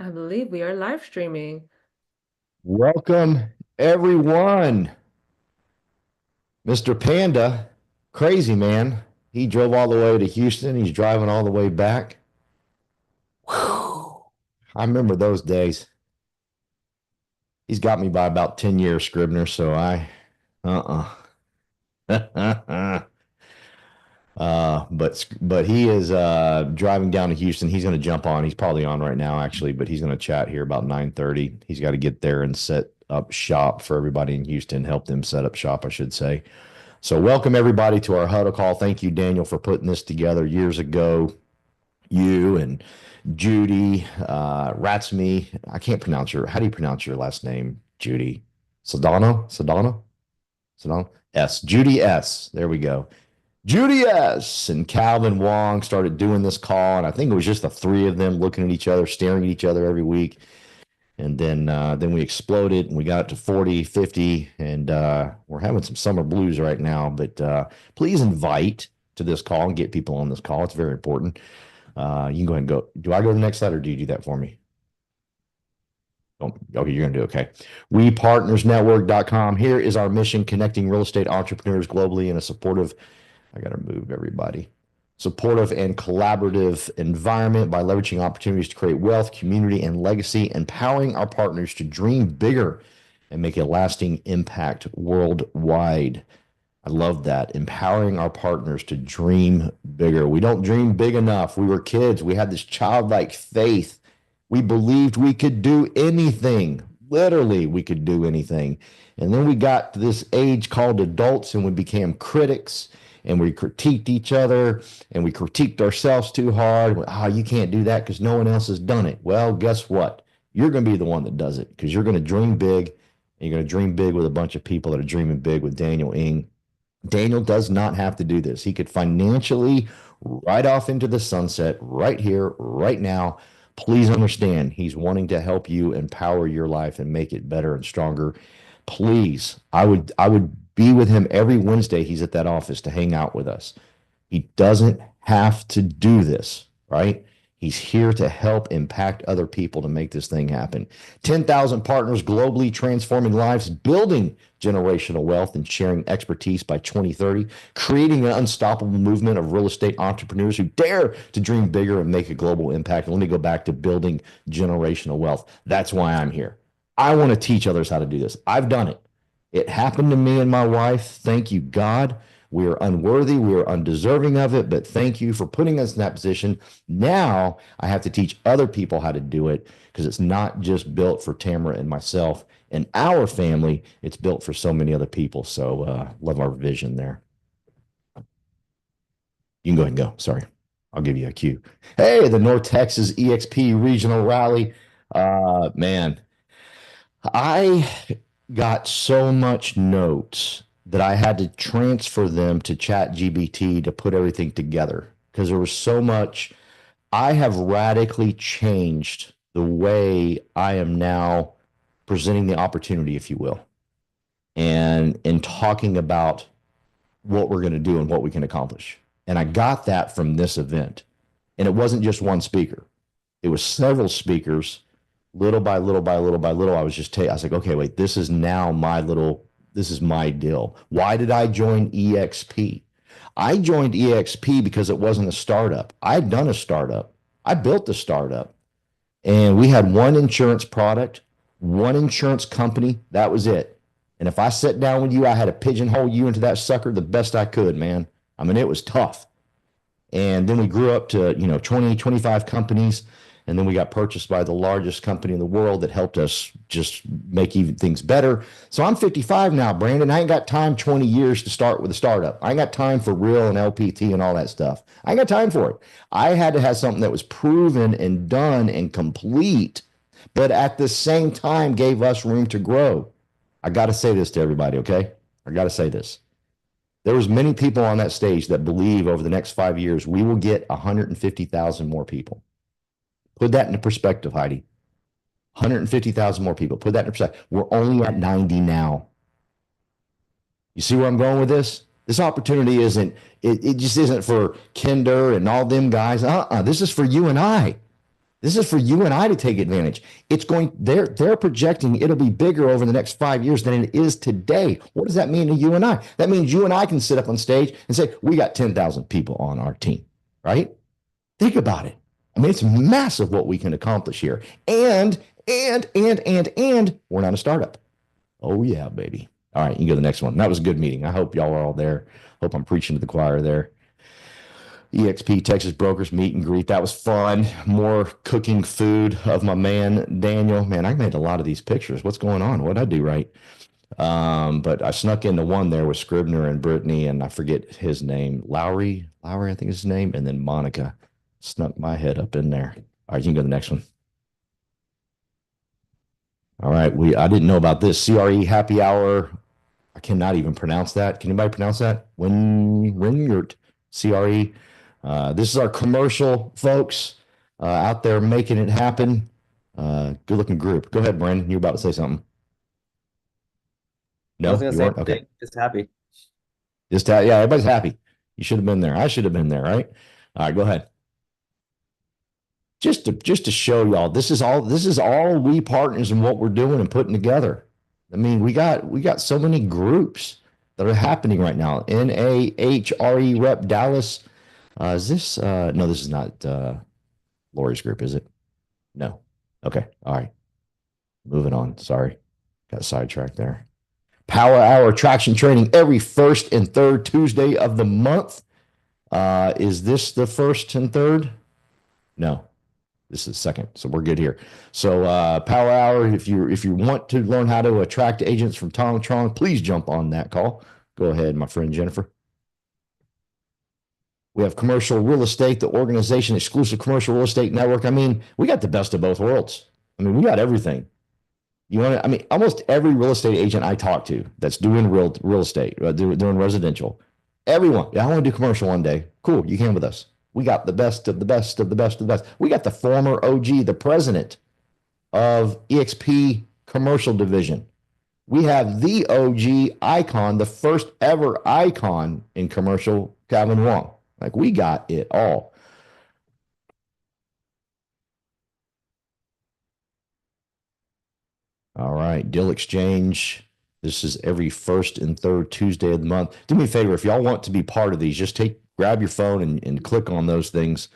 I believe we are live streaming. Welcome, everyone. Mr. Panda, crazy man. He drove all the way to Houston. He's driving all the way back. Whew. I remember those days. He's got me by about 10 years, Scribner. So uh-uh. but he is driving down to Houston. He's going to jump on. He's probably on right now, actually, but he's going to chat here about 9:30. He's got to get there and set up shop for everybody in Houston, help them set up shop, I should say. So, welcome everybody to our huddle call. Thank you, Daniel, for putting this together years ago. You and Judy, Ratsme. I can't pronounce your. How do you pronounce your last name, Judy? Sedano. S. Judy S. There we go. Judy S. and Calvin Wong started doing this call, and I think it was just the three of them looking at each other, staring at each other every week. And then we exploded and we got it to 40, 50, and we're having some summer blues right now. But please invite to this call and get people on this call. It's very important. You can go ahead and go. Do I go to the next slide or do you do that for me? Oh, okay, you're going to do okay. WePartnersNetwork.com. Here is our mission, connecting real estate entrepreneurs globally in a supportive, I got to move everybody, supportive and collaborative environment by leveraging opportunities to create wealth, community, and legacy, empowering our partners to dream bigger and make a lasting impact worldwide. I love that. Empowering our partners to dream bigger. We don't dream big enough. We were kids. We had this childlike faith. We believed we could do anything. Literally, we could do anything. And then we got to this age called adults and we became critics and we critiqued each other and we critiqued ourselves too hard. Oh, you can't do that because no one else has done it. Well, guess what? You're going to be the one that does it because you're going to dream big and you're going to dream big with a bunch of people that are dreaming big with Daniel Ng. Daniel does not have to do this. He could financially ride off into the sunset right here, right now. Please understand, he's wanting to help you empower your life and make it better and stronger. Please, I would be with him every Wednesday. He's at that office to hang out with us. He doesn't have to do this, right? He's here to help impact other people to make this thing happen. 10,000 partners globally, transforming lives, building generational wealth, and sharing expertise by 2030, creating an unstoppable movement of real estate entrepreneurs who dare to dream bigger and make a global impact. And let me go back to building generational wealth. That's why I'm here. I want to teach others how to do this. I've done it. It happened to me and my wife. Thank you, God. We are unworthy. We are undeserving of it, but thank you for putting us in that position. Now I have to teach other people how to do it because it's not just built for Tamara and myself and our family. It's built for so many other people. So love our vision there. You can go ahead and go. Sorry. I'll give you a cue. Hey, the North Texas EXP Regional Rally. Man, I got so much notes that I had to transfer them to ChatGPT to put everything together because there was so much. I have radically changed the way I am now presenting the opportunity, if you will, and in talking about what we're going to do and what we can accomplish. And I got that from this event. And it wasn't just one speaker. It was several speakers, little by little by little by little. I was like, okay, wait, this is my deal. Why did I join EXP? I joined EXP because it wasn't a startup. I'd done a startup. I built a startup and we had one insurance product, one insurance company. That was it. And if I sat down with you, I had to pigeonhole you into that sucker the best I could, man. I mean, it was tough. And then we grew up to, 20, 25 companies. And then we got purchased by the largest company in the world that helped us just make even things better. So I'm 55 now, Brandon. I ain't got time 20 years to start with a startup. I ain't got time for real and LPT and all that stuff. I ain't got time for it. I had to have something that was proven and done and complete, but at the same time gave us room to grow. I got to say this to everybody, okay? I got to say this. There was many people on that stage that believe over the next 5 years, we will get 150,000 more people. Put that into perspective, Heidi. 150,000 more people. Put that in perspective. We're only at 90 now. You see where I'm going with this? This opportunity it just isn't for Kinder and all them guys. This is for you and I. This is for you and I to take advantage. They're projecting it'll be bigger over the next 5 years than it is today. What does that mean to you and I? That means you and I can sit up on stage and say, we got 10,000 people on our team, right? Think about it. I mean, it's massive what we can accomplish here. And we're not a startup. Oh, yeah, baby. All right, you can go to the next one. That was a good meeting. I hope y'all are all there. Hope I'm preaching to the choir there. EXP Texas Brokers meet and greet. That was fun. More cooking food of my man Daniel. Man, I made a lot of these pictures. What's going on? What did I do right? But I snuck into one there with Scribner and Brittany, and I forget his name. Lowry, I think is his name, and then Monica. Snuck my head up in there. All right, you can go to the next one. All right, I didn't know about this CRE happy hour. I cannot even pronounce that. Can anybody pronounce that? Ringert CRE. This is our commercial folks out there making it happen. Good looking group. Go ahead, Brandon. You're about to say something. I was No, gonna you say weren't. Okay. just happy. Yeah, everybody's happy. You should have been there. I should have been there, right? All right, go ahead. Just to show y'all, this is all we partners and what we're doing and putting together. I mean, we got so many groups that are happening right now. NAHRE Rep Dallas. Is this no, this is not Lori's group, is it? No. Okay. All right. Moving on. Sorry. Got sidetracked there. Power Hour Traction Training every first and third Tuesday of the month. Is this the first and third? No. This is second, so we're good here. So Power Hour, if you want to learn how to attract agents from Tong Trong, please jump on that call. Go ahead, my friend Jennifer. We have commercial real estate, the organization exclusive commercial real estate network. I mean, we got the best of both worlds. I mean, we got everything. You want to, I mean, almost every real estate agent I talk to that's doing real estate, doing residential, everyone, yeah, I want to do commercial one day. Cool, you can with us. We got the best of the best of the best of the best. We got the former OG, the president of EXP Commercial Division. We have the OG icon, the first ever icon in commercial, Calvin Wong. Like, we got it all. All right, Deal Exchange. This is every first and third Tuesday of the month. Do me a favor, if y'all want to be part of these, just grab your phone and click on those things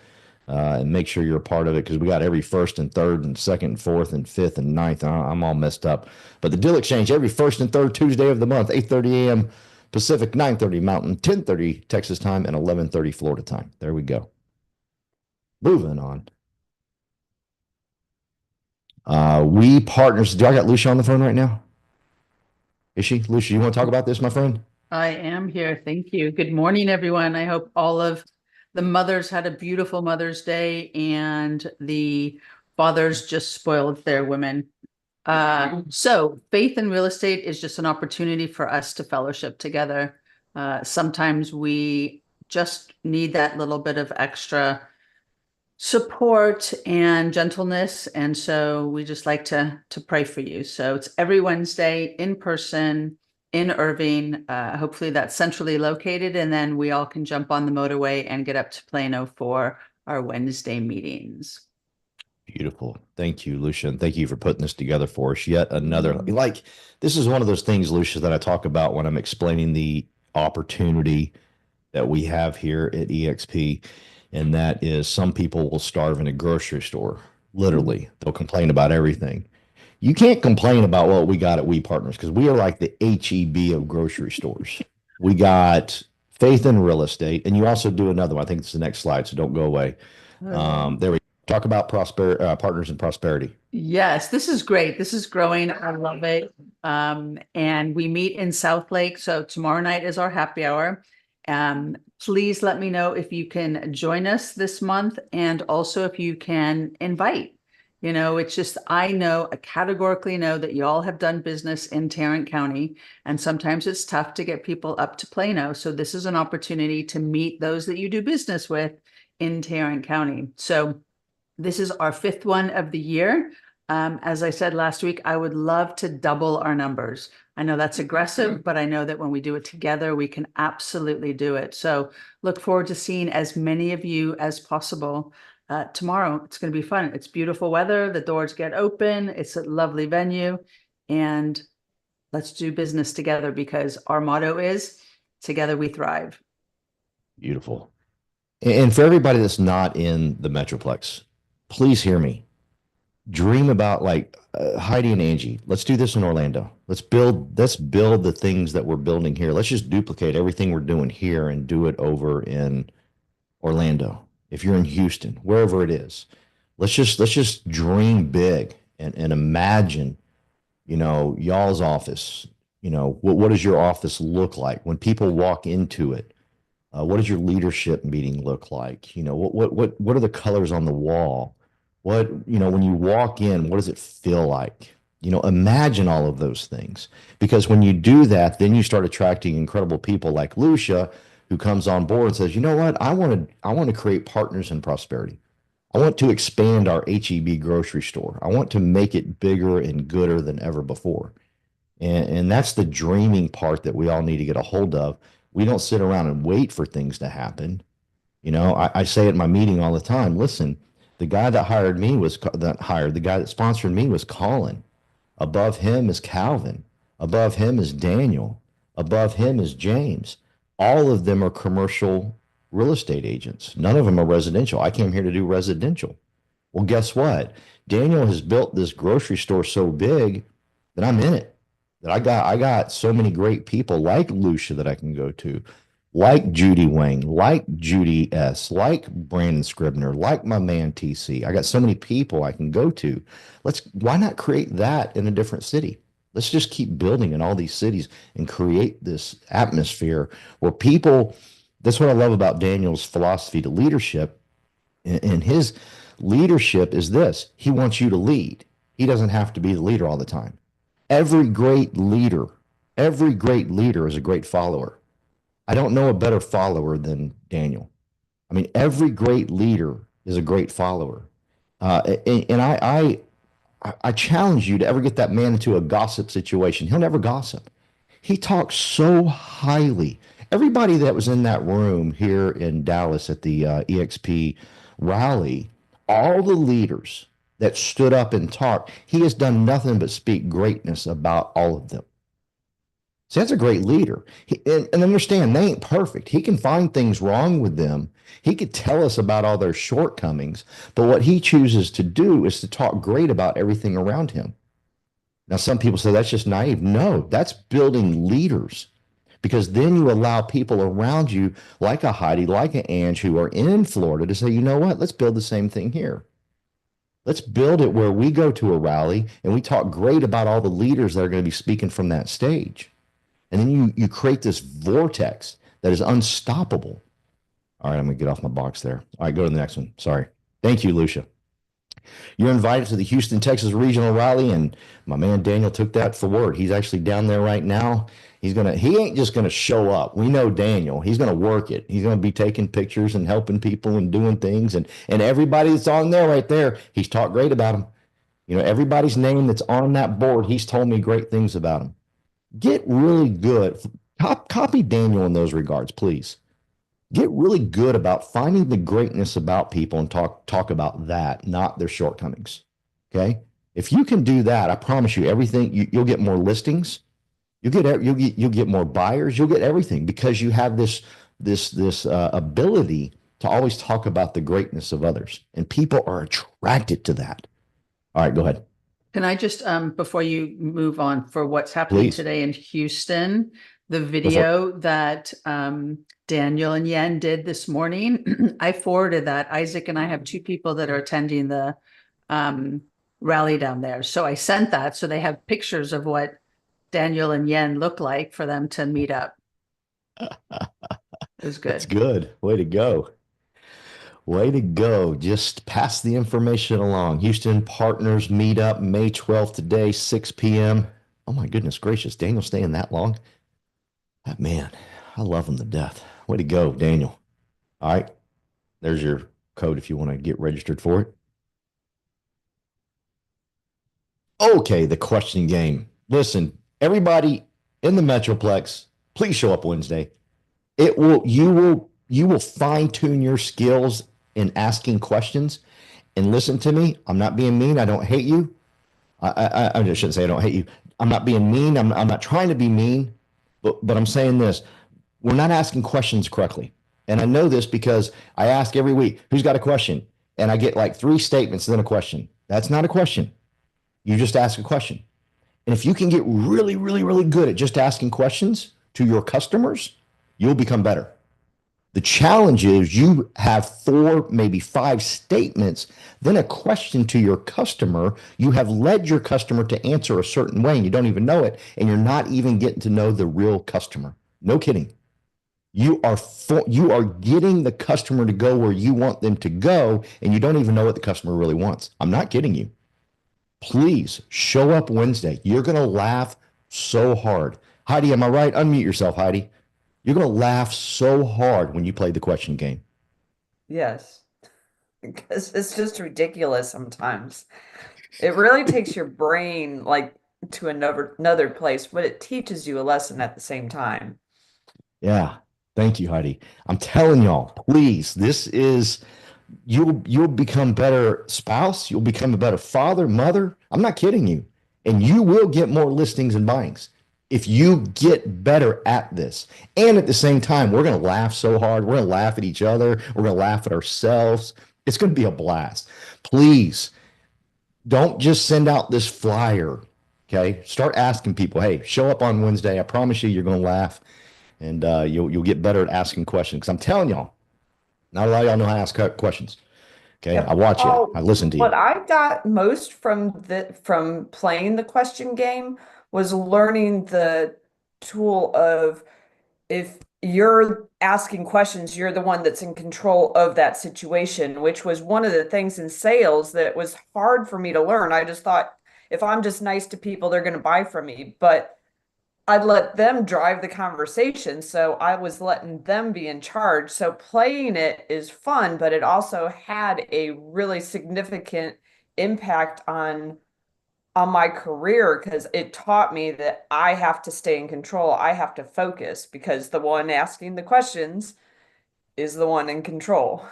and make sure you're a part of it, because we got every first and third and second and fourth and fifth and ninth. I'm all messed up. But the Deal Exchange every first and third Tuesday of the month, 8:30 a.m. Pacific, 9:30 Mountain, 10:30 Texas time, and 11:30 Florida time. There we go. Moving on. We partners. Do I got Lucia on the phone right now? Is she? Lucia, you want to talk about this, my friend? I am here. Thank you. Good morning, everyone. I hope all of the mothers had a beautiful Mother's Day and the fathers just spoiled their women. So faith in real estate is just an opportunity for us to fellowship together. Sometimes we just need that little bit of extra support and gentleness. And so we just like to pray for you. So it's every Wednesday in person in Irving. Hopefully that's centrally located, and then we all can jump on the motorway and get up to Plano for our Wednesday meetings. Beautiful. Thank you, Lucia. And thank you for putting this together for us. Yet another, like, this is one of those things, Lucia, that I talk about when I'm explaining the opportunity that we have here at EXP. And that is, some people will starve in a grocery store. Literally, they'll complain about everything. You can't complain about what we got at We Partners, because we are like the HEB of grocery stores. We got faith in real estate, and you also do another one. I think it's the next slide, so don't go away. There we talk about partners in prosperity. Yes, this is great. This is growing. I love it. And we meet in South Lake. So tomorrow night is our happy hour. Please let me know if you can join us this month, and also if you can invite. You know, it's just, I categorically know that you all have done business in Tarrant County, and sometimes it's tough to get people up to Plano. So this is an opportunity to meet those that you do business with in Tarrant County. So this is our fifth one of the year. As I said last week, I would love to double our numbers. I know that's aggressive, but I know that when we do it together, we can absolutely do it. So look forward to seeing as many of you as possible. tomorrow. It's going to be fun. It's beautiful weather. The doors get open. It's a lovely venue. And let's do business together because our motto is together we thrive. Beautiful. And for everybody that's not in the Metroplex, please hear me. Dream about like Heidi and Angie. Let's do this in Orlando. Let's build the things that we're building here. Let's just duplicate everything we're doing here and do it over in Orlando. If you're in Houston, wherever it is, let's just dream big and imagine, y'all's office. What does your office look like when people walk into it? What does your leadership meeting look like? What are the colors on the wall? When you walk in, what does it feel like? Imagine all of those things. Because when you do that, then you start attracting incredible people like Lucia, who comes on board and says, you know what? I want to create partners in prosperity. I want to expand our HEB grocery store. I want to make it bigger and gooder than ever before. And that's the dreaming part that we all need to get a hold of. We don't sit around and wait for things to happen. I say at my meeting all the time, listen, the guy that the guy that sponsored me was Colin. Above him is Calvin. Above him is Daniel. Above him is James. All of them are commercial real estate agents. None of them are residential. I came here to do residential. Well, guess what? Daniel has built this grocery store so big that I'm in it. That I got so many great people like Lucia that I can go to, like Judy Wang, like Judy S, like Brandon Scribner, like my man TC. I got so many people I can go to. Why not create that in a different city? Let's just keep building in all these cities and create this atmosphere where people, that's what I love about Daniel's philosophy to leadership. And his leadership is this: he wants you to lead. He doesn't have to be the leader all the time. Every great leader is a great follower. I don't know a better follower than Daniel. I mean, every great leader is a great follower. And I challenge you to ever get that man into a gossip situation. He'll never gossip. He talks so highly. Everybody that was in that room here in Dallas at the EXP rally, all the leaders that stood up and talked, he has done nothing but speak greatness about all of them. So that's a great leader. And understand, they ain't perfect. He can find things wrong with them. He could tell us about all their shortcomings, but what he chooses to do is to talk great about everything around him. Now, some people say that's just naive. No, that's building leaders, because then you allow people around you, like a Heidi, like an Ange, who are in Florida, to say, you know what, let's build the same thing here. Let's build it where we go to a rally and we talk great about all the leaders that are going to be speaking from that stage. And then you create this vortex that is unstoppable. All right, I'm going to get off my box there. All right, go to the next one. Sorry. Thank you, Lucia. You're invited to the Houston, Texas Regional Rally, and my man Daniel took that for word. He's actually down there right now. He ain't just gonna show up. We know Daniel. He's gonna work it. He's gonna be taking pictures and helping people and doing things. And everybody that's on there right there, he's talked great about them. Everybody's name that's on that board, he's told me great things about them. Get really good. Copy Daniel in those regards, please. Get really good about finding the greatness about people and talk about that, not their shortcomings. Okay. If you can do that, I promise you everything, you'll get more listings. You'll get more buyers. You'll get everything, because you have this ability to always talk about the greatness of others, and people are attracted to that. All right, go ahead. Can I just, before you move on, for what's happening Please. today in Houston, the video that Daniel and Yen did this morning, I forwarded that. Isaac and I have two people that are attending the rally down there. So I sent that, so they have pictures of what Daniel and Yen look like for them to meet up. It was good. That's good. Way to go. Way to go. Just pass the information along. Houston Partners Meetup, May 12th today, 6 p.m. Oh my goodness gracious. Daniel staying that long? That man, I love him to death. Way to go, Daniel. All right. There's your code if you want to get registered for it. Okay, the question game. Listen, everybody in the Metroplex, please show up Wednesday. You will fine-tune your skills in asking questions. And listen to me, I'm not being mean. I don't hate you. I just shouldn't say I don't hate you. I'm not being mean. I'm not trying to be mean, but I'm saying this. We're not asking questions correctly. And I know this because I ask every week, who's got a question? And I get like 3 statements, then a question. That's not a question. You just ask a question. And if you can get really, really, really good at just asking questions to your customers, you'll become better. The challenge is you have 4, maybe 5 statements, then a question to your customer. You have led your customer to answer a certain way and you don't even know it. And you're not even getting to know the real customer. No kidding. You are getting the customer to go where you want them to go, and you don't even know what the customer really wants. I'm not kidding you. Please show up Wednesday. You're going to laugh so hard. Heidi, am I right? Unmute yourself, Heidi. You're going to laugh so hard when you play the question game. Yes, because it's just ridiculous sometimes. It really takes your brain like to another place, but it teaches you a lesson at the same time. Yeah. Thank you, Heidi. I'm telling y'all, please, this is you'll become better spouse, you'll become a better father, mother. I'm not kidding you. And you will get more listings and buyings if you get better at this. And at the same time, we're going to laugh so hard. We're going to laugh at each other. We're going to laugh at ourselves. It's going to be a blast. Please don't just send out this flyer. Okay. Start asking people, hey, show up on Wednesday. I promise you, you're going to laugh and you'll get better at asking questions. Because I'm telling y'all, not a lot of y'all know how to ask questions. Okay. Yep. I watch you. Oh, I listen to you. what I got most from playing the question game was learning the tool of if you're asking questions, you're the one that's in control of that situation, which was one of the things in sales that was hard for me to learn. I just thought if I'm just nice to people, they're going to buy from me. But I'd let them drive the conversation. So I was letting them be in charge. So playing it is fun, but it also had a really significant impact on my career because it taught me that I have to stay in control. I have to focus because the one asking the questions is the one in control.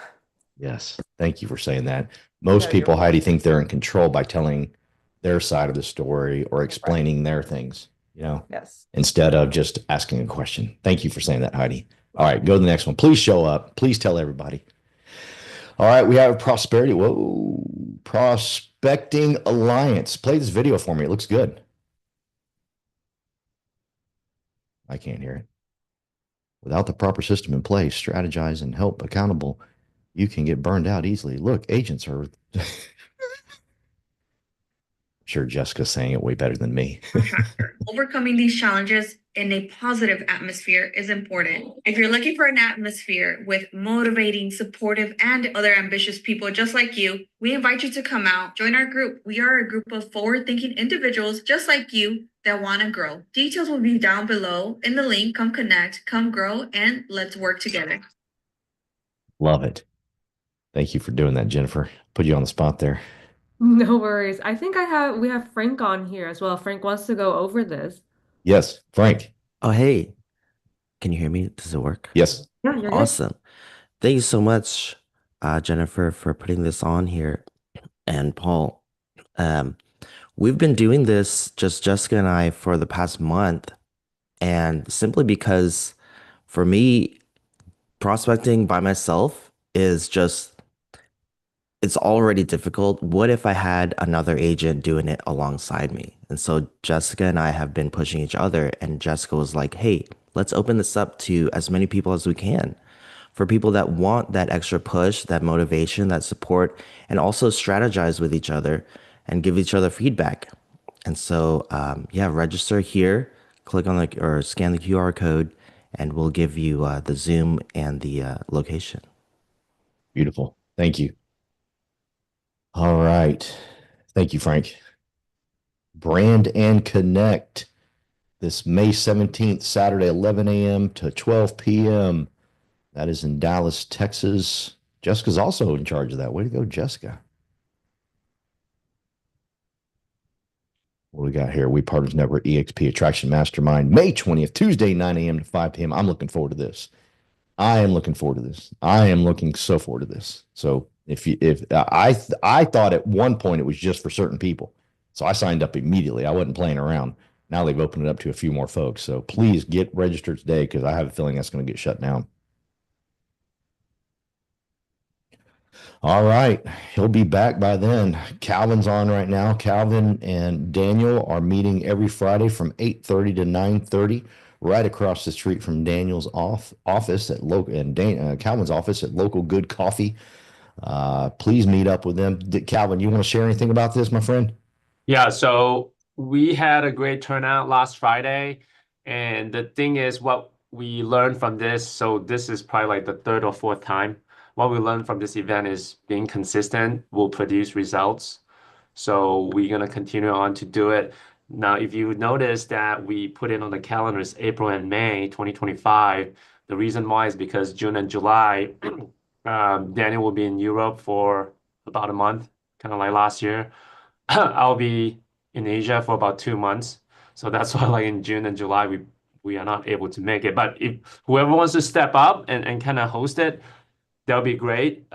Yes. Thank you for saying that. Most No, you're people, Heidi, welcome. think they're in control by telling their side of the story or Right. explaining their things, Yes. instead of just asking a question. Thank you for saying that, Heidi. All right, go to the next one. Please show up. Please tell everybody. All right, we have prosperity. Whoa, prospecting alliance. Play this video for me. It looks good. I can't hear it. Without the proper system in place, strategize and help accountable, you can get burned out easily. Look, agents are sure Jessica's saying it way better than me. Contractor. Overcoming these challenges in a positive atmosphere is important. If you're looking for an atmosphere with motivating, supportive, and other ambitious people just like you, we invite you to come out, join our group. We are a group of forward-thinking individuals just like you that want to grow. Details will be down below in the link. Come connect, come grow, and let's work together. Love it. Thank you for doing that, Jennifer. Put you on the spot there. No worries. I think we have Frank on here as well. Frank wants to go over this. Yes, Frank. Oh, hey, can you hear me? Does it work? Yes. Yeah, you're good. Awesome. Thank you so much, Jennifer, for putting this on here. And Paul, we've been doing this, just Jessica and I, for the past month. And simply because for me, prospecting by myself is just, it's already difficult. What if I had another agent doing it alongside me? And so Jessica and I have been pushing each other, and Jessica was like, hey, let's open this up to as many people as we can. For people that want that extra push, that motivation, that support, and also strategize with each other and give each other feedback. And so, yeah, register here, click on the or scan the QR code, and we'll give you the Zoom and the location. Beautiful. Thank you. All right. Thank you, Frank. Brand and Connect this May 17th, Saturday, 11 a.m. to 12 p.m. That is in Dallas, Texas. Jessica's also in charge of that. Way to go, Jessica. What we got here? We Partners Network EXP Attraction Mastermind, May 20th, Tuesday, 9 a.m. to 5 p.m. I'm looking forward to this. I am looking forward to this. I am looking so forward to this. So if I thought at one point it was just for certain people, so I signed up immediately. I wasn't playing around. Now they've opened it up to a few more folks. So please get registered today because I have a feeling that's going to get shut down. All right. He'll be back by then. Calvin's on right now. Calvin and Daniel are meeting every Friday from 8:30 to 9:30, right across the street from Daniel's office at local and Calvin's office at Local Good Coffee. Please meet up with them. Calvin, you want to share anything about this, my friend? Yeah, so we had a great turnout last Friday. And the thing is, what we learned from this, so this is probably like the third or fourth time. What we learned from this event is being consistent will produce results. So we're going to continue on to do it. Now, if you notice that we put it on the calendars April and May 2025, the reason why is because June and July, Daniel will be in Europe for about a month, kind of like last year. I'll be in Asia for about 2 months. So that's why like in June and July we are not able to make it. But if whoever wants to step up and kind of host it, that'll be great.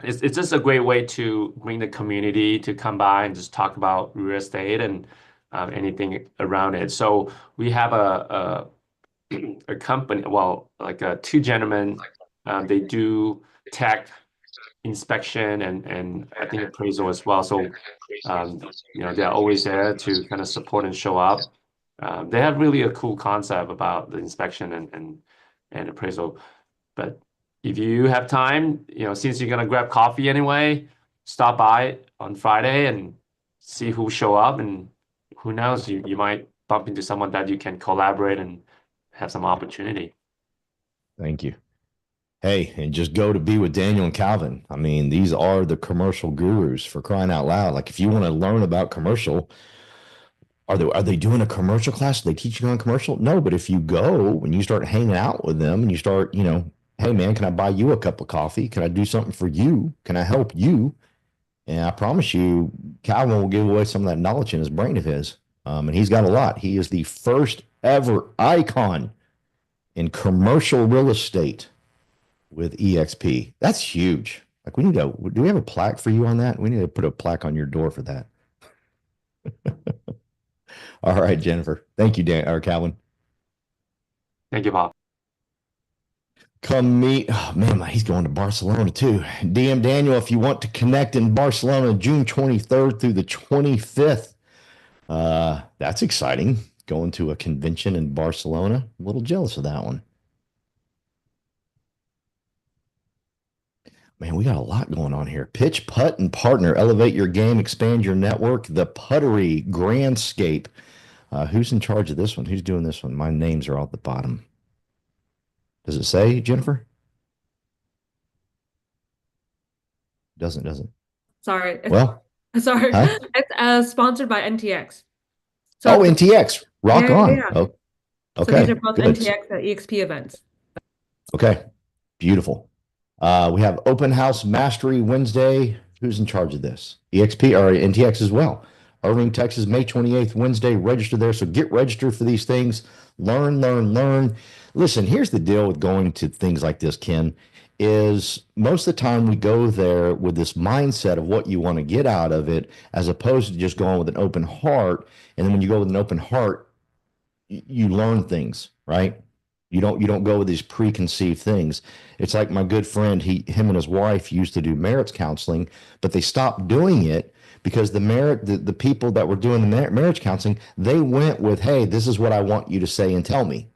It's just a great way to bring the community to come by and just talk about real estate and anything around it. So we have a company, well, like two gentlemen, they do tech inspection and I think appraisal as well. So they're always there to kind of support and show up. They have really a cool concept about the inspection and appraisal. But if you have time, since you're gonna grab coffee anyway, stop by on Friday and see who show up, and who knows, you might bump into someone that you can collaborate and have some opportunity. Thank you. Hey, and just go to be with Daniel and Calvin. I mean, these are the commercial gurus, for crying out loud. Like if you want to learn about commercial, are they doing a commercial class? Are they teaching on commercial? No, but if you go and you start hanging out with them and you start, hey man, can I buy you a cup of coffee? Can I do something for you? Can I help you? And I promise you, Calvin will give away some of that knowledge in his brain of his. And he's got a lot. He is the first ever icon in commercial real estate with EXP. That's huge. Like do we have a plaque for you on that? We need to put a plaque on your door for that. All right, Jennifer. Thank you, Dan or Calvin. Thank you, Bob. Come meet. Oh man, he's going to Barcelona too. DM Daniel, if you want to connect in Barcelona, June 23rd through the 25th. That's exciting. Going to a convention in Barcelona. A little jealous of that one. Man, we got a lot going on here. Pitch, putt, and partner. Elevate your game, expand your network. The Puttery Grandscape. Who's in charge of this one? Who's doing this one? My names are all at the bottom. Does it say, Jennifer? Doesn't. Sorry. Well, Sorry. huh? It's sponsored by NTX. Oh, NTX. Rock yeah, on. yeah. Oh, So okay. these are both Good. NTX EXP events. Okay. Beautiful. We have Open House Mastery Wednesday. Who's in charge of this? EXP or NTX as well. Irving, Texas, May 28th, Wednesday. Register there. So get registered for these things. Learn. Listen, here's the deal with going to things like this, Ken, is most of the time we go there with this mindset of what you want to get out of it, as opposed to just going with an open heart. And then when you go with an open heart, you learn things, right? You don't go with these preconceived things. It's like my good friend, him and his wife used to do marriage counseling, but they stopped doing it because the people that were doing the marriage counseling, they went with, hey, this is what I want you to say and tell me.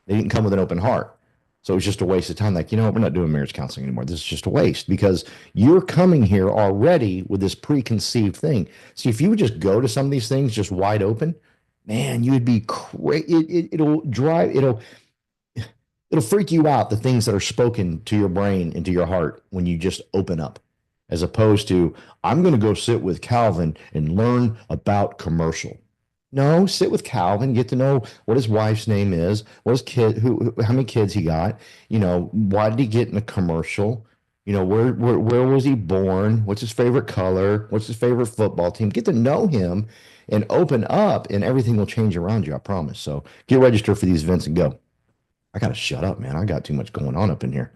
They didn't come with an open heart. So it was just a waste of time. Like, we're not doing marriage counseling anymore. This is just a waste because you're coming here already with this preconceived thing. See, if you would just go to some of these things just wide open, man, you'd be crazy. It'll freak you out, the things that are spoken to your brain and to your heart when you just open up, as opposed to, I'm going to go sit with Calvin and learn about commercial. No, sit with Calvin, get to know what his wife's name is, what his kid, how many kids he got, why did he get in a commercial? Where was he born? What's his favorite color? What's his favorite football team? Get to know him and open up, and everything will change around you, I promise. So get registered for these events and go. I gotta shut up, man. I got too much going on up in here.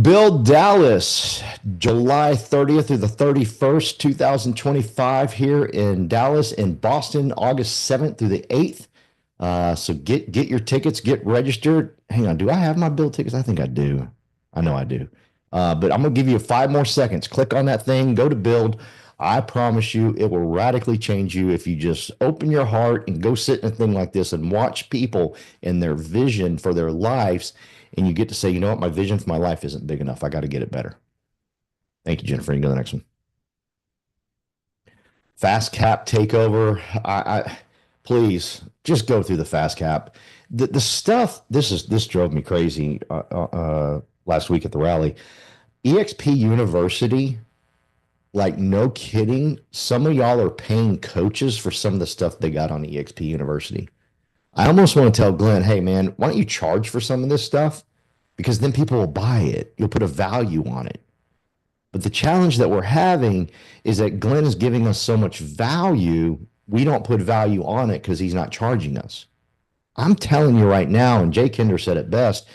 Build Dallas, July 30th through the 31st, 2025, here in Dallas, in Boston, August 7th through the 8th. So get your tickets, get registered. Hang on, do I have my build tickets? I think I do. I know I do. But I'm gonna give you 5 more seconds. Click on that thing, go to build. I promise you, it will radically change you if you just open your heart and go sit in a thing like this and watch people and their vision for their lives. And you get to say, you know what, my vision for my life isn't big enough. I got to get it better. Thank you, Jennifer. You can go to the next one. Fast cap takeover. Please just go through the fast cap. The stuff. This drove me crazy last week at the rally. EXP University, like no kidding, some of y'all are paying coaches for some of the stuff they got on EXP University. I almost want to tell Glenn, hey man, why don't you charge for some of this stuff? Because then people will buy it. You'll put a value on it. But the challenge that we're having is that Glenn is giving us so much value, we don't put value on it because he's not charging us. I'm telling you right now, and Jay Kinder said it best,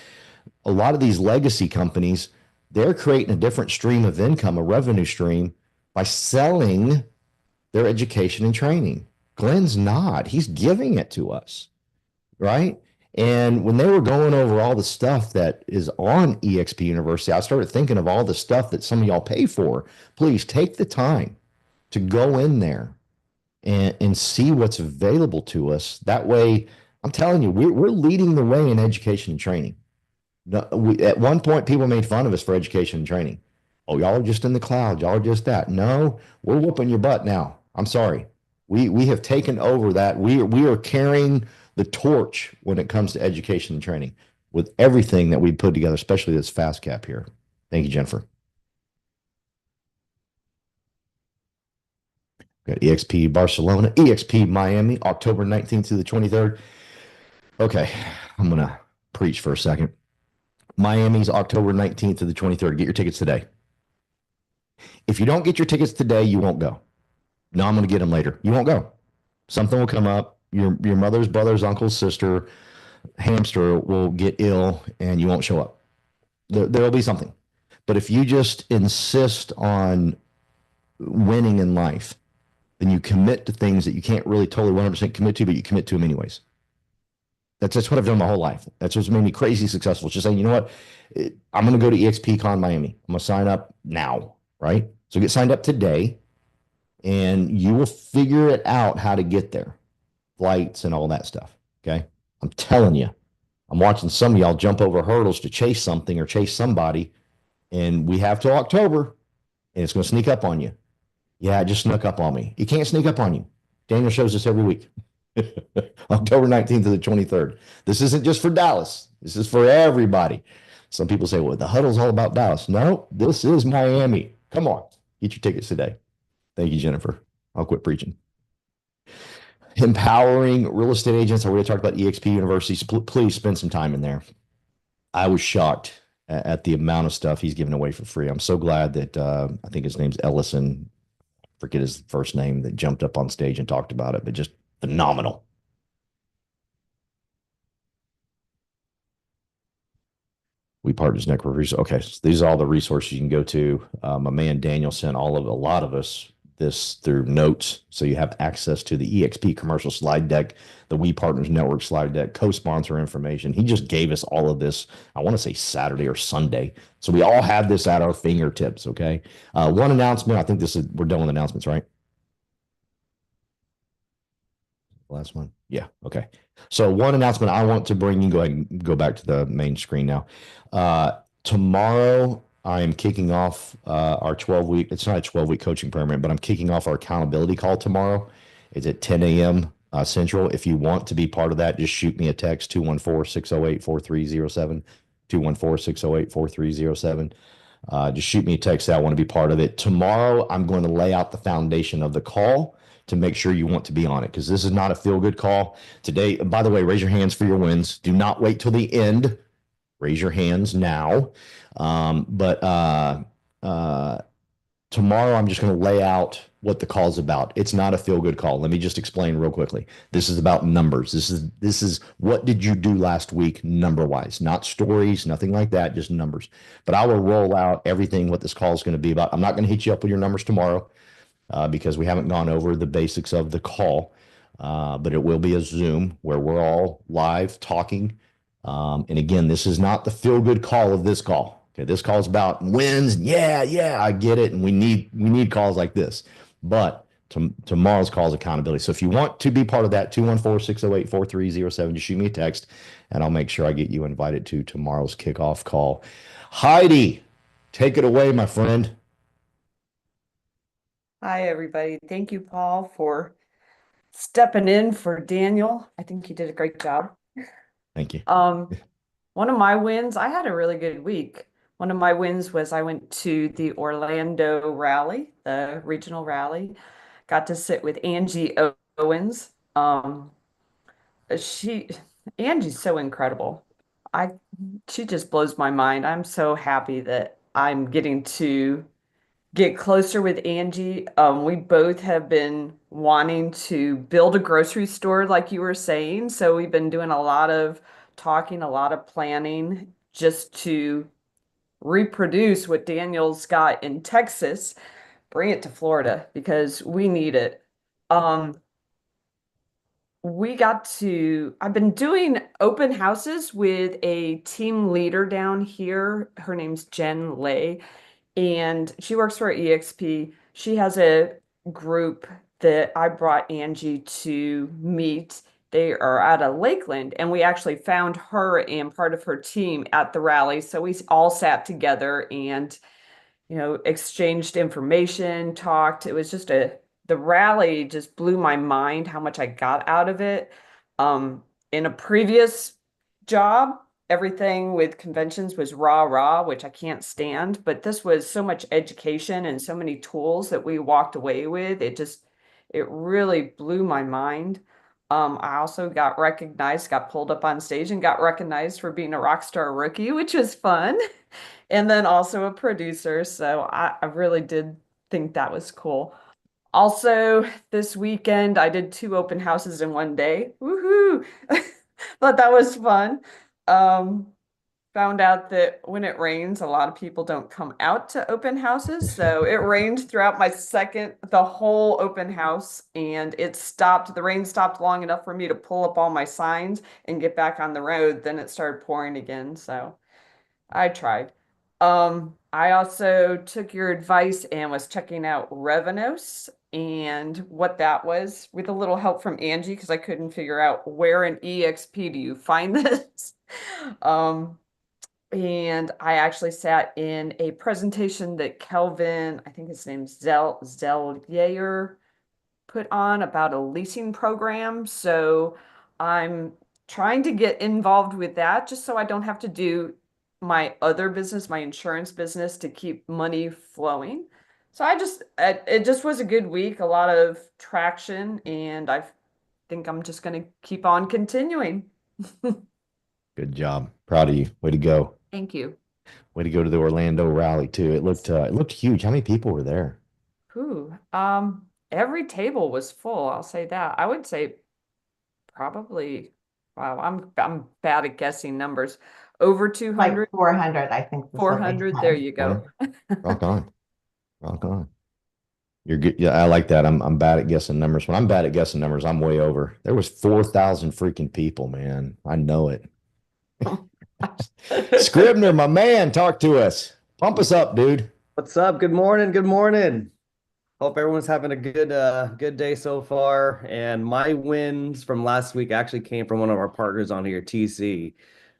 a lot of these legacy companies, they're creating a different stream of income, a revenue stream, by selling their education and training. Glenn's not. He's giving it to us, right? And when they were going over all the stuff that is on EXP University, I started thinking of all the stuff that some of y'all pay for. Please take the time to go in there and see what's available to us. That way, I'm telling you, we're leading the way in education and training. At one point, people made fun of us for education and training. Oh, y'all are just in the cloud. Y'all are just that. No, we're whooping your butt now. I'm sorry. We have taken over that. We are carrying the torch when it comes to education and training with everything that we put together, especially this fast cap here. Thank you, Jennifer. Got EXP Barcelona, EXP Miami, October 19th through the 23rd. Okay, I'm going to preach for a second. Miami's October 19th to the 23rd. Get your tickets today. If you don't get your tickets today, you won't go. No, I'm going to get them later. You won't go. Something will come up. Your mother's brother's uncle's sister, hamster will get ill and you won't show up. There'll be something. But if you just insist on winning in life, then you commit to things that you can't really totally 100% commit to, but you commit to them anyways. That's what I've done my whole life. That's what's made me crazy successful. It's just saying, you know what? I'm going to go to EXPCon Miami. I'm going to sign up now, right? So get signed up today and you will figure it out how to get there. Flights and all that stuff. Okay. I'm telling you, I'm watching some of y'all jump over hurdles to chase something or chase somebody. And we have till October and it's going to sneak up on you. Yeah, it just snuck up on me. It can't sneak up on you. Daniel shows us every week. October 19th to the 23rd. This isn't just for Dallas. This is for everybody. Some people say, well, the Huddle's all about Dallas. No, this is Miami. Come on. Get your tickets today. Thank you, Jennifer. I'll quit preaching. Empowering real estate agents. I already talked about EXP universities. Please spend some time in there. I was shocked at the amount of stuff he's giving away for free. I'm so glad that I think his name's Ellison. Forget his first name, that jumped up on stage and talked about it, but just phenomenal. We partners network resources. Okay, so these are all the resources you can go to. My man Daniel sent a lot of us this through notes, so you have access to the EXP commercial slide deck, the We Partners Network slide deck, co-sponsor information. He just gave us all of this, I want to say Saturday or Sunday. So we all have this at our fingertips, okay? One announcement, I think we're done with announcements, right? Last one? Yeah, okay. So one announcement I want to bring you, go ahead and go back to the main screen now. Tomorrow, I am kicking off our 12-week, it's not a 12-week coaching program, but I'm kicking off our accountability call tomorrow. It's at 10 a.m. Central. If you want to be part of that, just shoot me a text, 214-608-4307, 214-608-4307. Just shoot me a text that I want to be part of it. Tomorrow, I'm going to lay out the foundation of the call to make sure you want to be on it, because this is not a feel-good call. Today, by the way, raise your hands for your wins. Do not wait till the end. Raise your hands now. Tomorrow I'm just going to lay out what the call's about. It's not a feel good call. Let me just explain real quickly. This is about numbers. This is what did you do last week number wise, not stories, nothing like that, just numbers. But I will roll out everything what this call is going to be about. I'm not going to hit you up with your numbers tomorrow because we haven't gone over the basics of the call. But it will be a Zoom where we're all live talking. And again, this is not the feel good call of this call. Okay, this call is about wins. Yeah, yeah, I get it, and we need calls like this. But tomorrow's call is accountability. So if you want to be part of that, 214-608-4307, just shoot me a text, and I'll make sure I get you invited to tomorrow's kickoff call. Heidi, take it away, my friend. Hi, everybody. Thank you, Paul, for stepping in for Daniel. I think you did a great job. Thank you. One of my wins, I had a really good week. One of my wins was I went to the Orlando rally, the regional rally. Got to sit with Angie Owens. She Angie's so incredible. I She just blows my mind. I'm so happy that I'm getting to get closer with Angie. We both have been wanting to build a grocery store, like you were saying. So we've been doing a lot of talking, a lot of planning just to reproduce what Daniel's got in Texas, bring it to Florida because we need it. Um, I've been doing open houses with a team leader down here. Her name's Jen Lay, and she works for EXP. She has a group that I brought Angie to meet. They are out of Lakeland, and we actually found her and part of her team at the rally. So we all sat together and exchanged information, talked. It was just the rally just blew my mind how much I got out of it. In a previous job, everything with conventions was rah rah, which I can't stand, but this was so much education and so many tools that we walked away with. It really blew my mind. I also got recognized, got pulled up on stage and got recognized for being a rock star rookie, which was fun. And then also a producer. So I really did think that was cool. Also, this weekend, I did two open houses in one day. Woohoo! But that was fun. Um, Found out that when it rains, a lot of people don't come out to open houses. So it rained throughout the whole open house, and it stopped. The rain stopped long enough for me to pull up all my signs and get back on the road. Then it started pouring again. So I tried. I also took your advice and was checking out Revenos and what that was with a little help from Angie because I couldn't figure out where in EXP do you find this. Um, and I actually sat in a presentation that Kelvin, I think his name's Zellier, put on about a leasing program. So I'm trying to get involved with that just so I don't have to do my other business, my insurance business, to keep money flowing. So it just was a good week, a lot of traction, and I think I'm just going to keep on continuing. Good job. Proud of you. Way to go. Thank you. Way to go to the Orlando rally too. It looked huge. How many people were there? Whew. Every table was full, I'll say that. I would say probably, wow, I'm bad at guessing numbers. Over 200, Like 400, I think was what they 400, there said. you go. Rock on. Rock on. You're good. Yeah, I like that. I'm bad at guessing numbers. When I'm bad at guessing numbers, I'm way over. There was 4,000 freaking people, man. I know it. Scribner, my man, talk to us. Pump us up, dude. What's up? Good morning. Good morning. Hope everyone's having a good day so far. And my wins from last week actually came from one of our partners on here, TC.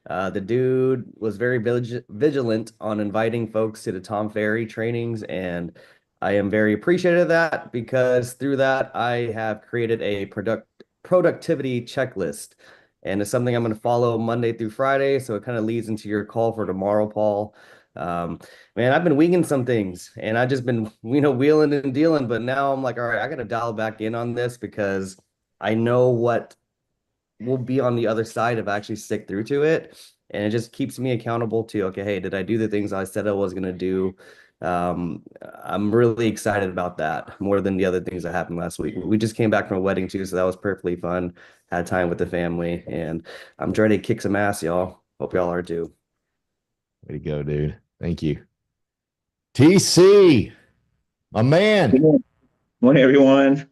The dude was very vigilant on inviting folks to the Tom Ferry trainings, and I am very appreciative of that because through that I have created a productivity checklist. And it's something I'm going to follow Monday through Friday. So it kind of leads into your call for tomorrow, Paul. Man, I've been winging some things and I've just been, wheeling and dealing, but now I'm like, all right, I got to dial back in on this because I know what will be on the other side if I actually stick through to it. And it just keeps me accountable to, okay, hey, did I do the things I said I was going to do? I'm really excited about that more than the other things that happened last week. We just came back from a wedding too, so that was perfectly fun. Had time with the family, and I'm ready to kick some ass, y'all. Hope y'all are too. Way to go, dude. Thank you. TC, a man. Good morning, everyone.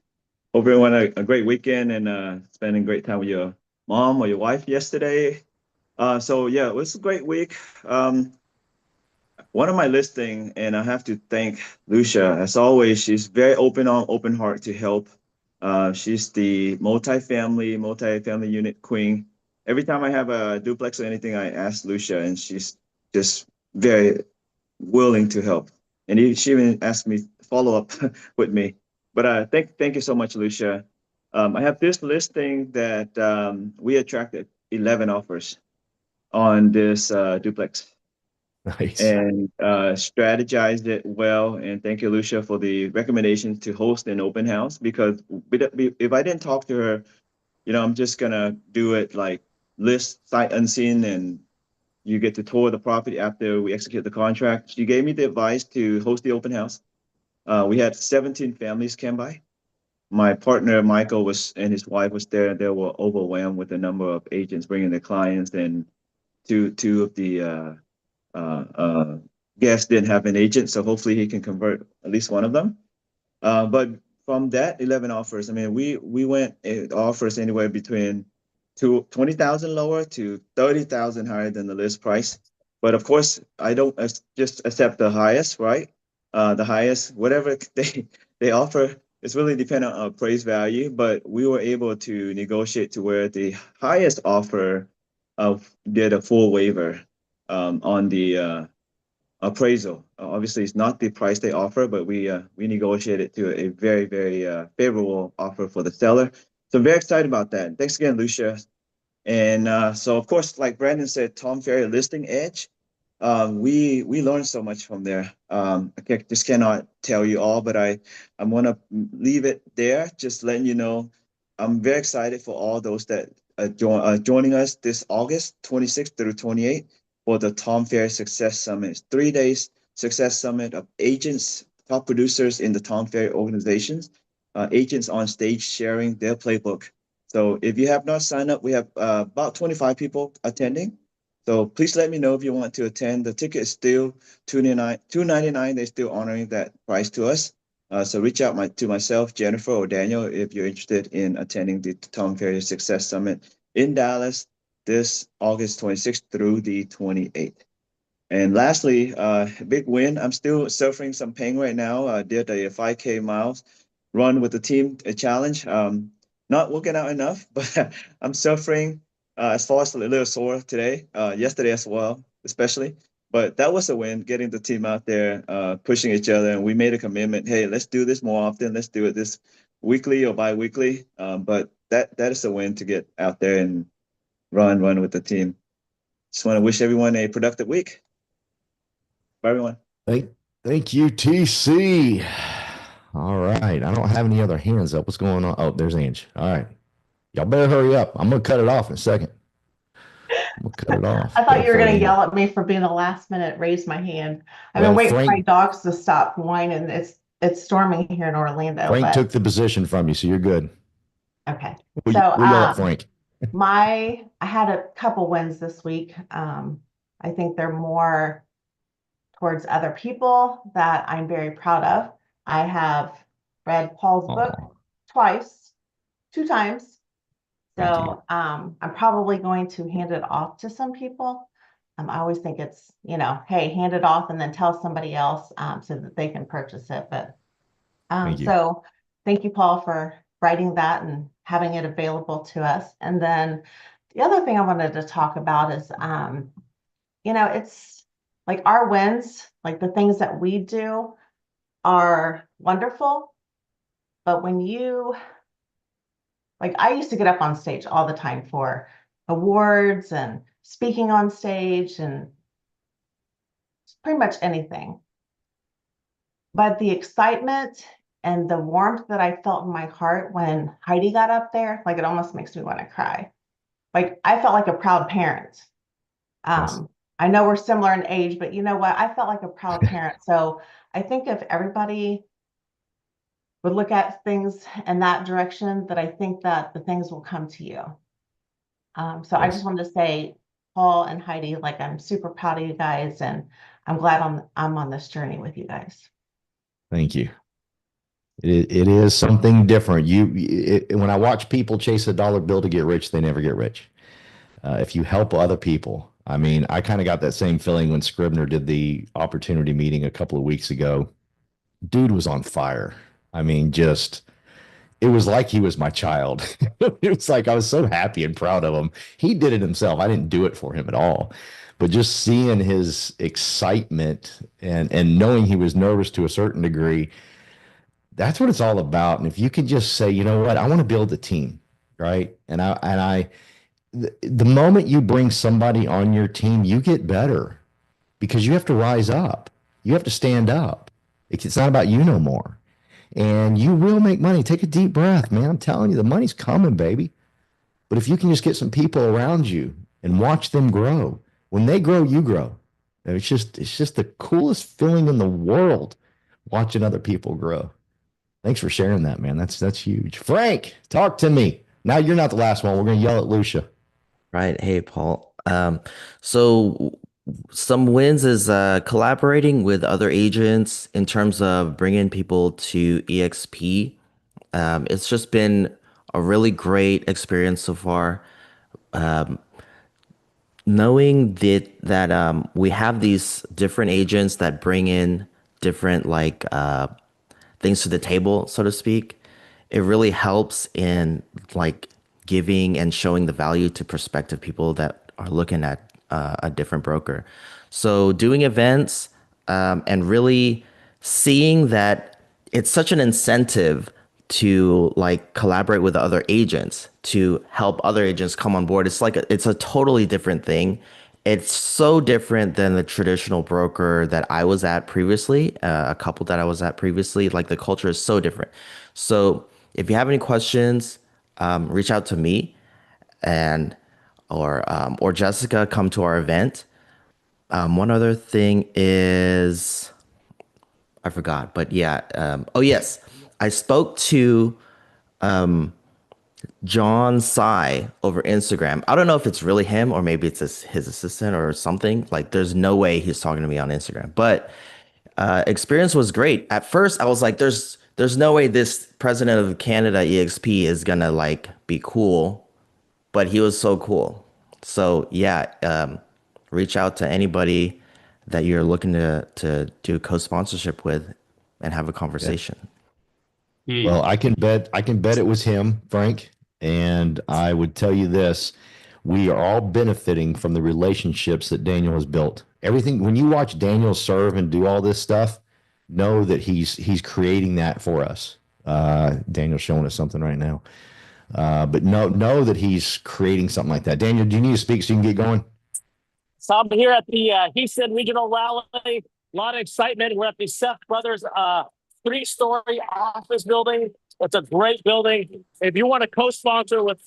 Hope everyone had a great weekend and spending great time with your mom or your wife yesterday. So yeah, it was a great week. One of my listing, and I have to thank Lucia as always. She's very open heart to help. She's the multi-family unit queen. Every time I have a duplex or anything, I ask Lucia, and she's just very willing to help. And she even asked me to follow up with me. But thank you so much, Lucia. I have this listing that we attracted 11 offers on this duplex Nice. and strategized it well. And thank you, Lucia, for the recommendation to host an open house because if I didn't talk to her, I'm just gonna do it like list sight unseen and you get to tour the property after we execute the contract. She gave me the advice to host the open house. We had 17 families come by. My partner, Michael, was and his wife was there. They were overwhelmed with the number of agents bringing their clients, and two of the guests didn't have an agent, so hopefully he can convert at least one of them. But from that 11 offers, I mean, we went offers anywhere between 20,000 lower to 30,000 higher than the list price. But of course, I don't just accept the highest, right? The highest, whatever they offer, it's really dependent on appraised value. But we were able to negotiate to where the highest offer did a full waiver on the appraisal. Obviously, it's not the price they offer, but we negotiated to a very favorable offer for the seller. So I'm very excited about that. Thanks again, Lucia. And so, of course, like Brandon said, Tom Ferry Listing Edge. We learned so much from there. Just cannot tell you all, but I'm gonna leave it there. Just letting you know, I'm very excited for all those that joining us this August 26th through 28th for the Tom Ferry Success Summit. It's 3 days success summit of agents, top producers in the Tom Ferry organizations, agents on stage sharing their playbook. So if you have not signed up, we have about 25 people attending. So please let me know if you want to attend. The ticket is still $299. They're still honoring that price to us. So reach out to myself, Jennifer, or Daniel if you're interested in attending the Tom Ferry Success Summit in Dallas this August 26th through the 28th. And lastly, big win. I'm still suffering some pain right now. I did a 5K miles run with the team, a challenge. Not working out enough, but I'm suffering as far as a little sore today, yesterday as well, especially. But that was a win, getting the team out there, pushing each other. And we made a commitment. Hey, let's do this more often. Let's do it this weekly or bi-weekly. But that is a win to get out there and run with the team. Just want to wish everyone a productive week. Bye, everyone. Thank you, TC. All right. I don't have any other hands up. What's going on? Oh, there's Ange. All right. Y'all better hurry up. I'm gonna cut it off in a second. I'm gonna cut it off. I thought Go you were for it, going to Ange. yell at me for being the last minute raise my hand. I've been Well, waiting for my Frank dogs to stop whining. It's storming here in Orlando, Frank but took the position from you, so you're good. okay. We'll, So we'll yell at Frank. I had a couple wins this week. I think they're more towards other people that I'm very proud of. I have read Paul's book Aw, twice, 2 times. thank you. So I'm probably going to hand it off to some people. I always think it's, hey, hand it off and then tell somebody else so that they can purchase it. But Thank you. so thank you, Paul, for writing that and having it available to us. And then the other thing I wanted to talk about is, it's like our wins, like the things that we do are wonderful. But when I used to get up on stage all the time for awards and speaking on stage and pretty much anything. But the excitement and the warmth that I felt in my heart when Heidi got up there, it almost makes me want to cry. I felt like a proud parent. Yes. I know we're similar in age, but you know what? I felt like a proud parent. So I think if everybody would look at things in that direction, that I think that the things will come to you. So I just wanted to say, Paul and Heidi, like I'm super proud of you guys, and I'm glad I'm on this journey with you guys. Thank you. It is something different. When I watch people chase a dollar bill to get rich, they never get rich. If you help other people, I mean, I kind of got that same feeling when Scribner did the opportunity meeting a couple of weeks ago. Dude was on fire. I mean, just it was like he was my child. It was like I was so happy and proud of him. He did it himself. I didn't do it for him at all. But just seeing his excitement and knowing he was nervous to a certain degree, that's what it's all about. And if you can just say, you know what, I want to build a team, right? The moment you bring somebody on your team, you get better because you have to rise up. You have to stand up. It's not about you no more. And you will make money. Take a deep breath, man. I'm telling you, the money's coming, baby. But if you can just get some people around you and watch them grow, when they grow, you grow. And it's just the coolest feeling in the world watching other people grow. Thanks for sharing that, man. That's huge. Frank, talk to me. Now you're not the last one. We're gonna yell at Lucia. Right. Hey, Paul. So some wins is collaborating with other agents in terms of bringing people to EXP. It's just been a really great experience so far. Knowing that we have these different agents that bring in different things to the table, so to speak, it really helps in like giving and showing the value to prospective people that are looking at a different broker. So doing events and really seeing that it's such an incentive to like collaborate with other agents to help other agents come on board. It's a totally different thing. It's so different than the traditional broker that I was at previously, a couple that I was at previously. Like the culture is so different. So if you have any questions, reach out to me and or Jessica. Come to our event. One other thing is I forgot, but yeah. Oh yes, I spoke to John Sai over Instagram. I don't know if it's really him or maybe it's his assistant or something. Like, there's no way he's talking to me on Instagram. But experience was great. At first, I was like, there's no way this president of Canada EXP is gonna like be cool, but he was so cool. So yeah, reach out to anybody that you're looking to do co-sponsorship with and have a conversation. Well, I can bet it was him, Frank. And I would tell you this, we are all benefiting from the relationships that Daniel has built. Everything when you watch Daniel serve and do all this stuff, know that he's creating that for us. Daniel's showing us something right now. But know that he's creating something like that. Daniel, do you need to speak so you can get going? So I'm here at the Houston Regional Rally. A lot of excitement. We're at the Seth Brothers 3-story office building. It's a great building. If you want to co-sponsor with,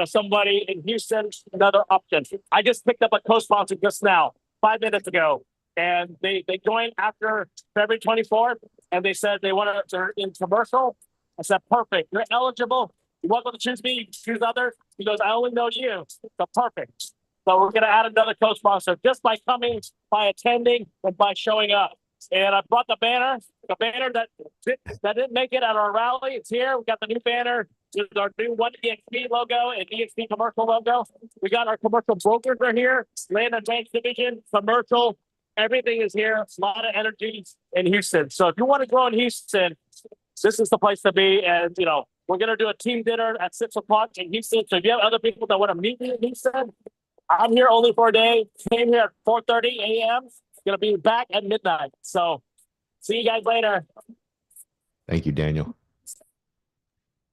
somebody in Houston, another option. I just picked up a co-sponsor just now, 5 minutes ago, and they joined after February 24th, and they said they wanted to in commercial. I said, perfect. You're eligible. You want to choose me? You choose others. He goes, I only know you. So perfect. So we're going to add another co-sponsor just by coming, by attending, and by showing up. And I brought the banner that didn't make it at our rally. It's here. We got the new banner. There's our new One EXP logo and EXP commercial logo. We got our commercial brokers are here. Land Advanced Division, commercial. Everything is here. It's a lot of energy in Houston. So if you want to grow in Houston, this is the place to be. And, we're going to do a team dinner at 6 o'clock in Houston. So if you have other people that want to meet me in Houston, I'm here only for a day. Came here at 4:30 a.m. Gonna be back at midnight. So see you guys later. Thank you, Daniel.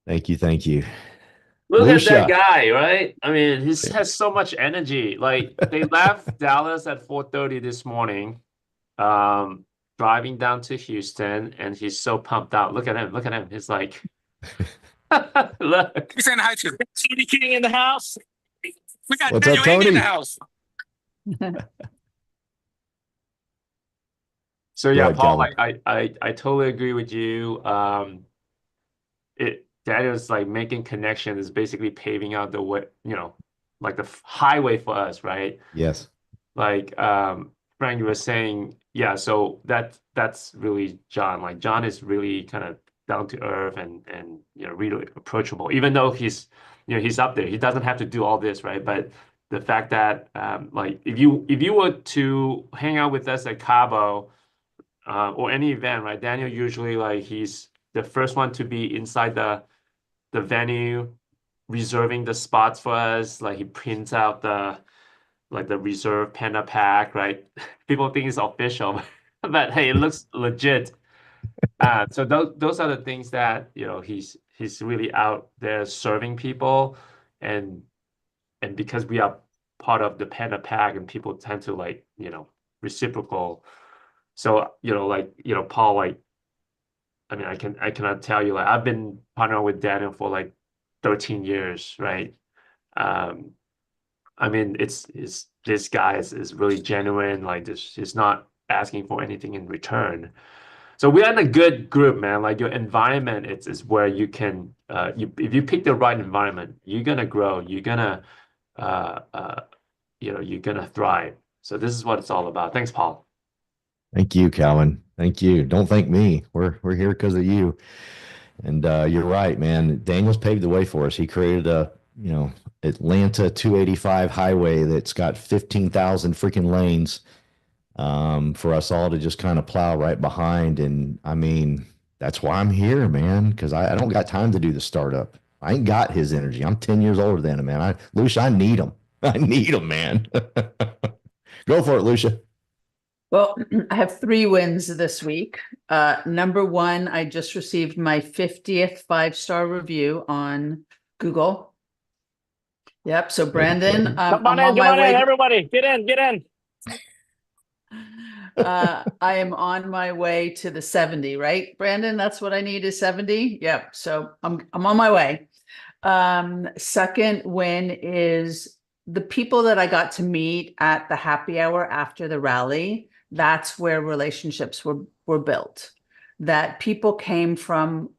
Thank you. Look at that Lucia. guy, right? I mean, he has so much energy. Like they left Dallas at 4:30 this morning, driving down to Houston, and he's so pumped out. Look at him. He's like, look. You're saying hi to Tony King in the house. We got What's Daniel up, Ing in Tony? the house. So Go yeah, ahead, Paul, Calvin. I totally agree with you. That is like making connection is basically paving out the way, like the highway for us, right? Yes. Like Frank, you were saying, yeah, so that's really John. Like John is really kind of down to earth and really approachable, even though he's up there. He doesn't have to do all this, right? But the fact that like if you were to hang out with us at Cabo or any event, right? Daniel usually like he's the first one to be inside the venue, reserving the spots for us. Like he prints out the reserve panda pack, right? People think it's official, but hey, it looks legit. So those are the things that he's really out there serving people, and because we are part of the panda pack, and people tend to like reciprocal. So like Paul, like I mean I cannot tell you, like I've been partnering with Daniel for like 13 years, right? Um, I mean, it's this guy is really genuine. Like this, he's not asking for anything in return. So we're in a good group, man. Like your environment, is where you can, if you pick the right environment, you're gonna grow. Uh, uh, you're gonna thrive. So this is what it's all about. Thanks, Paul. Thank you, Calvin. Thank you. Don't thank me. We're here because of you. And you're right, man. Daniel's paved the way for us. He created a, Atlanta 285 highway that's got 15,000 freaking lanes for us all to just kind of plow right behind. And I mean, that's why I'm here, man, because I don't got time to do the startup. I ain't got his energy. I'm 10 years older than him, man. Lucia, I need him. I need him, man. Go for it, Lucia. Well, I have 3 wins this week. Number one, I just received my 50th 5-star review on Google. Yep. So Brandon, Come on I'm in, on come my on in, way. everybody. Get in. I am on my way to the 70, right? Brandon, that's what I need is 70. Yep. So I'm on my way. Second win is the people that I got to meet at the happy hour after the rally. That's where relationships were built. That people came from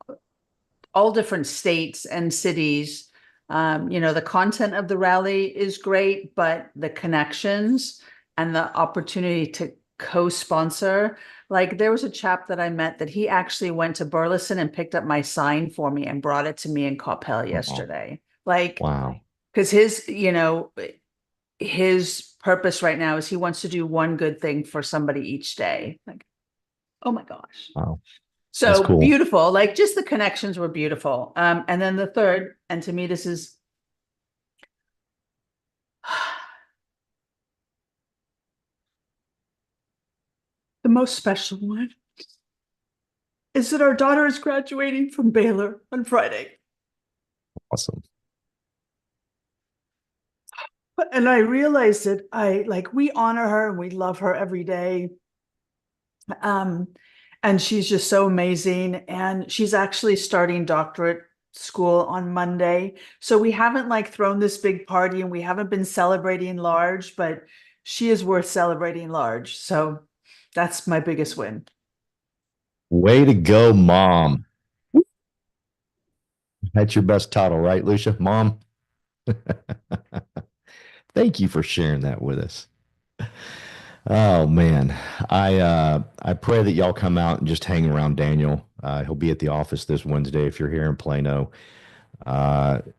all different states and cities. The content of the rally is great, but the connections and the opportunity to co-sponsor. Like there was a chap that I met that he actually went to Burleson and picked up my sign for me and brought it to me in Coppell yesterday. Like, Wow. because his purpose right now is he wants to do one good thing for somebody each day. Like, oh my gosh. Wow. That's So cool. beautiful. Like just the connections were beautiful. And then the third, and to me, this is the most special one, is that our daughter is graduating from Baylor on Friday. Awesome. And I realized that we honor her and we love her every day. And she's just so amazing. And she's actually starting doctorate school on Monday. So we haven't thrown this big party and we haven't been celebrating large, but she is worth celebrating large. So that's my biggest win. Way to go, Mom. That's your best title, right, Lucia? Mom. Thank you for sharing that with us. Oh man, I pray that y'all come out and just hang around Daniel. He'll be at the office this Wednesday if you're here in Plano.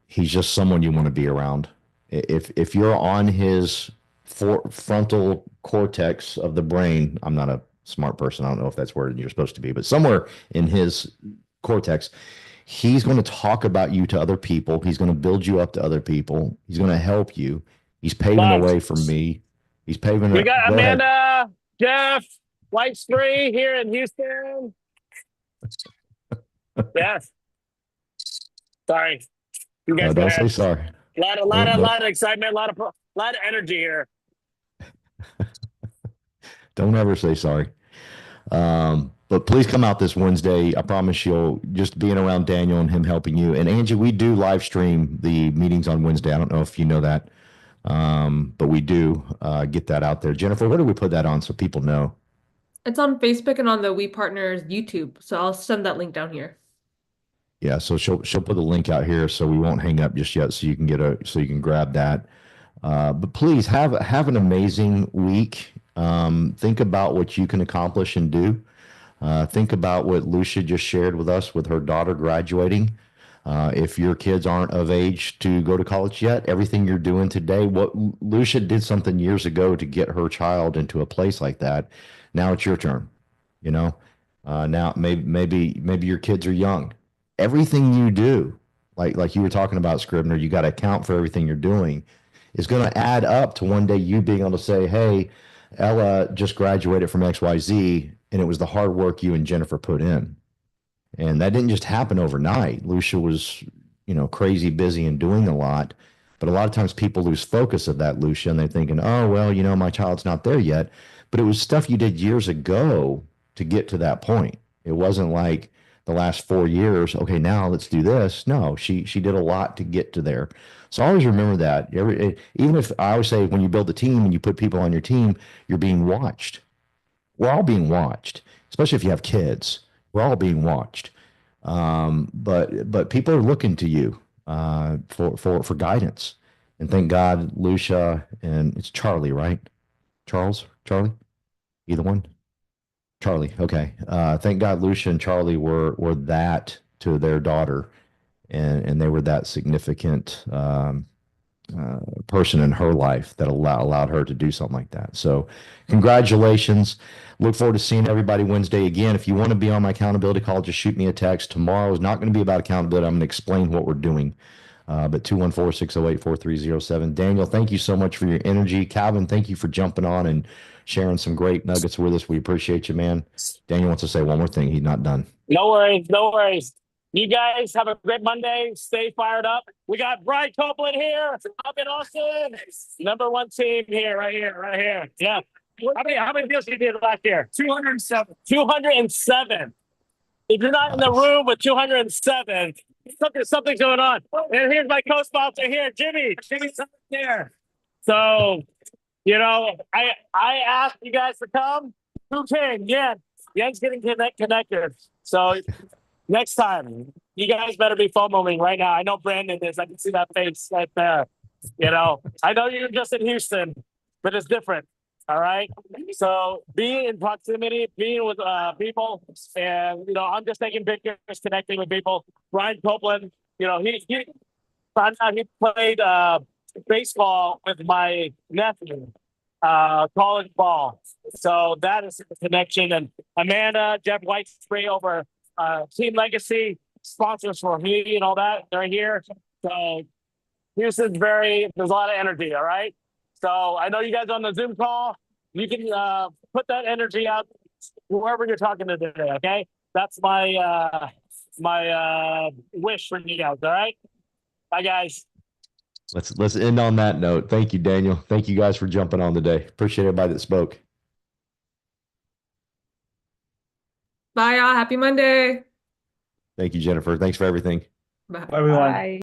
He's just someone you want to be around. If you're on his frontal cortex of the brain, I'm not a smart person. I don't know if that's where you're supposed to be, but somewhere in his cortex, he's going to talk about you to other people. He's going to build you up to other people. He's going to help you. He's paving the way for me. He's paving We it. got Go ahead. Amanda, Jeff, White Spree here in Houston. Yes. Sorry. You guys Don't gonna say have sorry. lot of excitement, lot of energy here. Don't ever say sorry. But please come out this Wednesday. I promise you'll just being around Daniel and him helping you. And Angie, we do live stream the meetings on Wednesday. I don't know if you know that. But we do get that out there. Jennifer, where do we put that on so people know? It's on Facebook and on the We Partners YouTube. So I'll send that link down here. Yeah, so she'll put the link out here, so we won't hang up just yet, so you can grab that. But please have an amazing week. Think about what you can accomplish and do. Think about what Lucia just shared with us with her daughter graduating. If your kids aren't of age to go to college yet, everything you're doing today, what Lucia did something years ago to get her child into a place like that. Now it's your turn, you know. Now maybe your kids are young. Everything you do, like you were talking about, Scribner, you got to account for everything you're doing, is going to add up to one day you being able to say, "Hey, Ella just graduated from XYZ, and it was the hard work you and Jennifer put in." And that didn't just happen overnight. Lucia was, crazy busy and doing a lot. But a lot of times people lose focus of that, Lucia, and they're thinking, oh, well, my child's not there yet. But it was stuff you did years ago to get to that point. It wasn't like the last 4 years, okay, now let's do this. No, she did a lot to get to there. So always remember that. Even if I always say when you build a team and you put people on your team, you're being watched. We're all being watched, especially if you have kids. We're all being watched. But people are looking to you for guidance. And thank God, Lucia and it's Charlie, right? Charlie, either one. Charlie. Okay. Thank God, Lucia and Charlie were that to their daughter, and they were that significant person in her life that allowed her to do something like that. So, congratulations. Look forward to seeing everybody Wednesday again. If you want to be on my accountability call, just shoot me a text. Tomorrow is not going to be about accountability. I'm going to explain what we're doing. But 214-608-4307. Daniel, thank you so much for your energy. Calvin, thank you for jumping on and sharing some great nuggets with us. We appreciate you, man. Daniel wants to say one more thing. He's not done. No worries, no worries. You guys have a great Monday. Stay fired up. We got Brian Copeland here up in Austin. #1 team here, right here. Yeah. How many deals you did last year? 207. 207. If you're not in the room with 207, something's going on. And here's my co-sponsor here, Jimmy. Jimmy's up there. So, I asked you guys to come. Who came? Yen. Yen's getting connected. So next time, you guys better be FOMOing right now. I know Brandon is. I can see that face right there. I know you're just in Houston, but it's different. All right. So be in proximity, being with people, and I'm just taking pictures, connecting with people. Brian Copeland, he found out he played baseball with my nephew, college ball. So that is the connection. And Amanda, Jeff Whitespray over Team Legacy sponsors for me and all that. They're here. So Houston's there's a lot of energy. All right. So I know you guys on the Zoom call. You can put that energy out whoever you're talking to today. Okay, that's my wish for you guys. All right, bye guys. Let's end on that note. Thank you, Daniel. Thank you guys for jumping on today. Appreciate everybody that spoke. Bye, y'all. Happy Monday. Thank you, Jennifer. Thanks for everything. Bye. Bye, everyone. Bye.